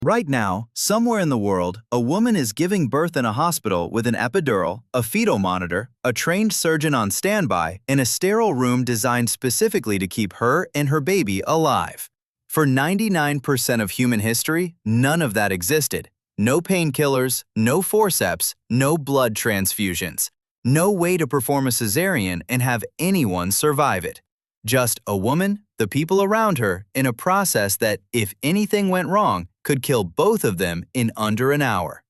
Right now, somewhere in the world, a woman is giving birth in a hospital with an epidural, a fetal monitor, a trained surgeon on standby, and a sterile room designed specifically to keep her and her baby alive. For 99% of human history, none of that existed. No painkillers, no forceps, no blood transfusions. No way to perform a cesarean and have anyone survive it. Just a woman, the people around her, in a process that, if anything went wrong, could kill both of them in under an hour.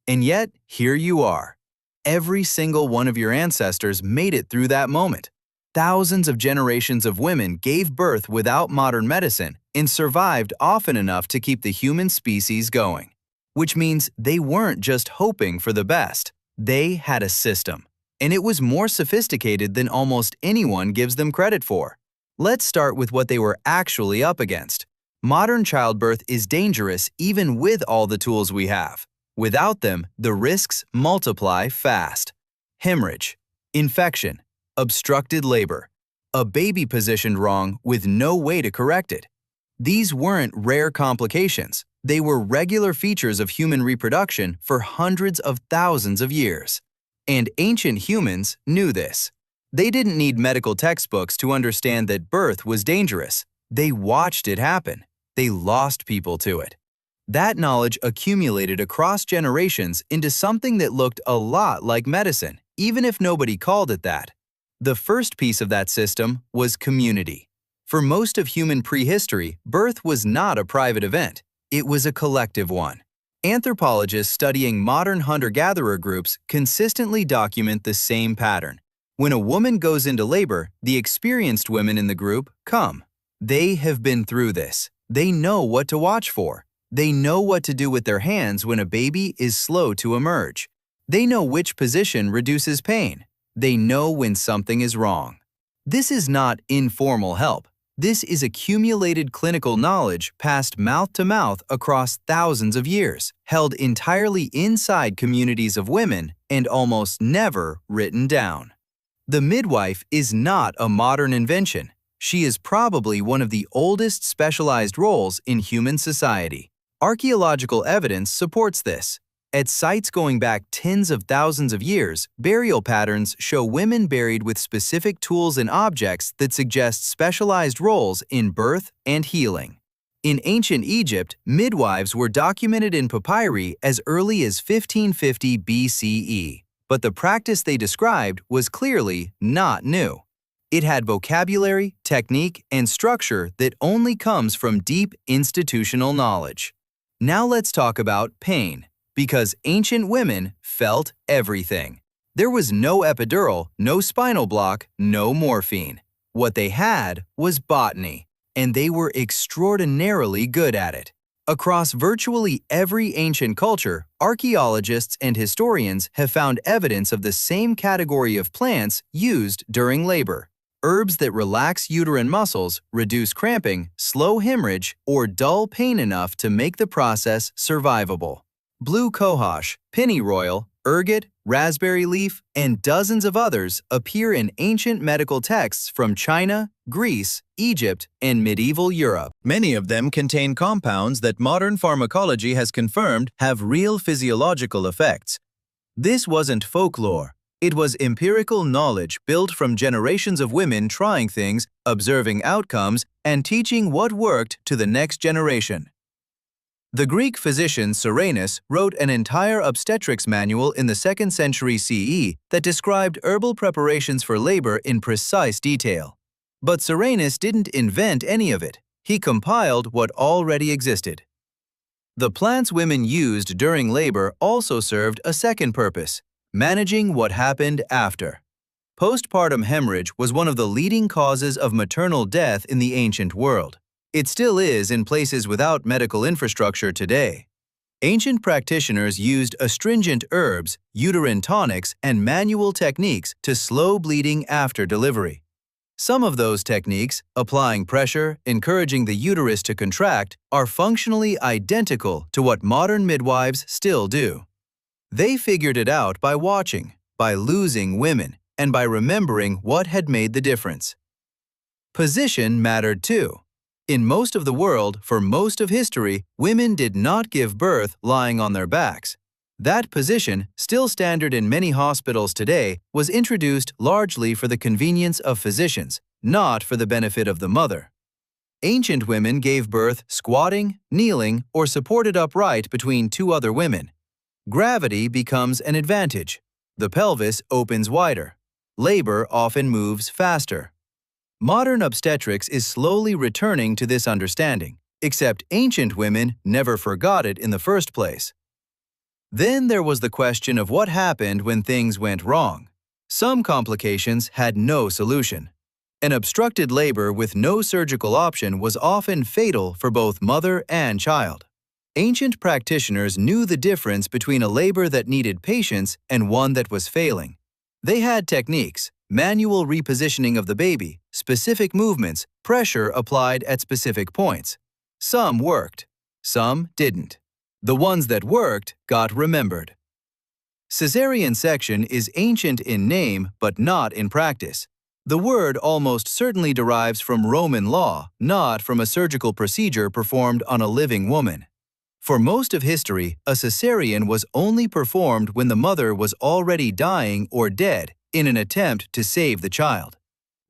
And yet, here you are. Every single one of your ancestors made it through that moment. Thousands of generations of women gave birth without modern medicine and survived often enough to keep the human species going. Which means they weren't just hoping for the best. They had a system. And it was more sophisticated than almost anyone gives them credit for. Let's start with what they were actually up against. Modern childbirth is dangerous even with all the tools we have. Without them, the risks multiply fast. Hemorrhage, infection, obstructed labor, a baby positioned wrong with no way to correct it. These weren't rare complications. They were regular features of human reproduction for hundreds of thousands of years. And ancient humans knew this. They didn't need medical textbooks to understand that birth was dangerous. They watched it happen. They lost people to it. That knowledge accumulated across generations into something that looked a lot like medicine, even if nobody called it that. The first piece of that system was community. For most of human prehistory, birth was not a private event. It was a collective one. Anthropologists studying modern hunter-gatherer groups consistently document the same pattern. When a woman goes into labor, the experienced women in the group come. They have been through this. They know what to watch for. They know what to do with their hands when a baby is slow to emerge. They know which position reduces pain. They know when something is wrong. This is not informal help. This is accumulated clinical knowledge passed mouth to mouth across thousands of years, held entirely inside communities of women, and almost never written down. The midwife is not a modern invention. She is probably one of the oldest specialized roles in human society. Archaeological evidence supports this. At sites going back tens of thousands of years, burial patterns show women buried with specific tools and objects that suggest specialized roles in birth and healing. In ancient Egypt, midwives were documented in papyri as early as 1550 BCE, but the practice they described was clearly not new. It had vocabulary, technique, and structure that only comes from deep institutional knowledge. Now let's talk about pain. Because ancient women felt everything. There was no epidural, no spinal block, no morphine. What they had was botany, and they were extraordinarily good at it. Across virtually every ancient culture, archaeologists and historians have found evidence of the same category of plants used during labor. Herbs that relax uterine muscles, reduce cramping, slow hemorrhage, or dull pain enough to make the process survivable. Blue cohosh, pennyroyal, ergot, raspberry leaf, and dozens of others appear in ancient medical texts from China, Greece, Egypt, and medieval Europe. Many of them contain compounds that modern pharmacology has confirmed have real physiological effects. This wasn't folklore. It was empirical knowledge built from generations of women trying things, observing outcomes, and teaching what worked to the next generation. The Greek physician Soranus wrote an entire obstetrics manual in the 2nd century CE that described herbal preparations for labor in precise detail. But Soranus didn't invent any of it. He compiled what already existed. The plants women used during labor also served a second purpose: managing what happened after. Postpartum hemorrhage was one of the leading causes of maternal death in the ancient world. It still is in places without medical infrastructure today. Ancient practitioners used astringent herbs, uterine tonics, and manual techniques to slow bleeding after delivery. Some of those techniques, applying pressure, encouraging the uterus to contract, are functionally identical to what modern midwives still do. They figured it out by watching, by losing women, and by remembering what had made the difference. Position mattered too. In most of the world, for most of history, women did not give birth lying on their backs. That position, still standard in many hospitals today, was introduced largely for the convenience of physicians, not for the benefit of the mother. Ancient women gave birth squatting, kneeling, or supported upright between two other women. Gravity becomes an advantage. The pelvis opens wider. Labor often moves faster. Modern obstetrics is slowly returning to this understanding, except ancient women never forgot it in the first place. Then there was the question of what happened when things went wrong. Some complications had no solution. An obstructed labor with no surgical option was often fatal for both mother and child. Ancient practitioners knew the difference between a labor that needed patience and one that was failing. They had techniques: manual repositioning of the baby, specific movements, pressure applied at specific points. Some worked, some didn't. The ones that worked got remembered. Caesarean section is ancient in name but not in practice. The word almost certainly derives from Roman law, not from a surgical procedure performed on a living woman. For most of history, a caesarean was only performed when the mother was already dying or dead in an attempt to save the child.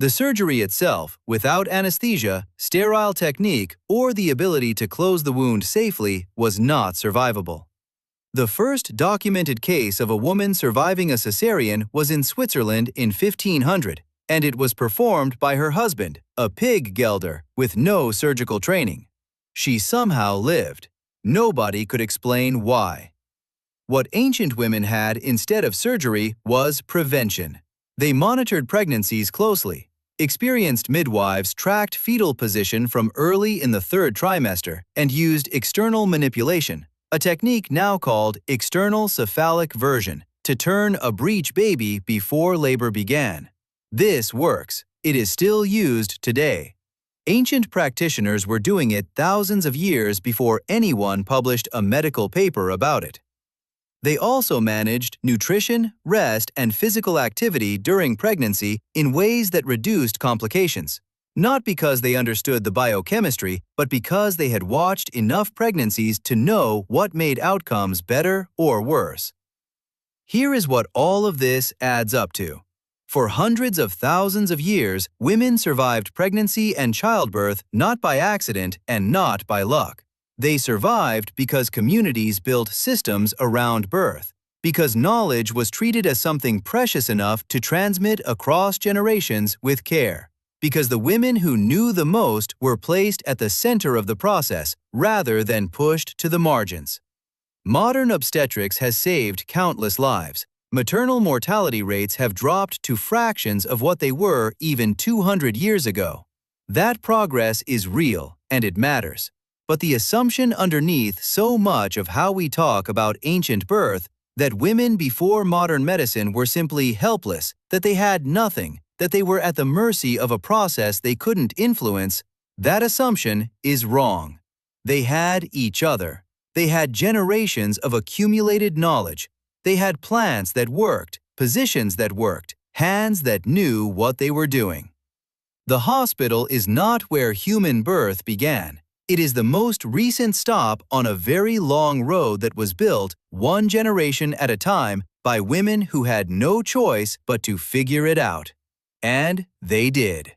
The surgery itself, without anesthesia, sterile technique, or the ability to close the wound safely, was not survivable. The first documented case of a woman surviving a caesarean was in Switzerland in 1500, and it was performed by her husband, a pig gelder, with no surgical training. She somehow lived. Nobody could explain why. What ancient women had instead of surgery was prevention. They monitored pregnancies closely. Experienced midwives tracked fetal position from early in the third trimester and used external manipulation, a technique now called external cephalic version, to turn a breech baby before labor began. This works. It is still used today. Ancient practitioners were doing it thousands of years before anyone published a medical paper about it. They also managed nutrition, rest, and physical activity during pregnancy in ways that reduced complications, not because they understood the biochemistry, but because they had watched enough pregnancies to know what made outcomes better or worse. Here is what all of this adds up to. For hundreds of thousands of years, women survived pregnancy and childbirth not by accident and not by luck. They survived because communities built systems around birth, because knowledge was treated as something precious enough to transmit across generations with care, because the women who knew the most were placed at the center of the process rather than pushed to the margins. Modern obstetrics has saved countless lives. Maternal mortality rates have dropped to fractions of what they were even 200 years ago. That progress is real, and it matters. But the assumption underneath so much of how we talk about ancient birth, that women before modern medicine were simply helpless, that they had nothing, that they were at the mercy of a process they couldn't influence, that assumption is wrong. They had each other. They had generations of accumulated knowledge. They had plans that worked, positions that worked, hands that knew what they were doing. The hospital is not where human birth began. It is the most recent stop on a very long road that was built, one generation at a time, by women who had no choice but to figure it out. And they did.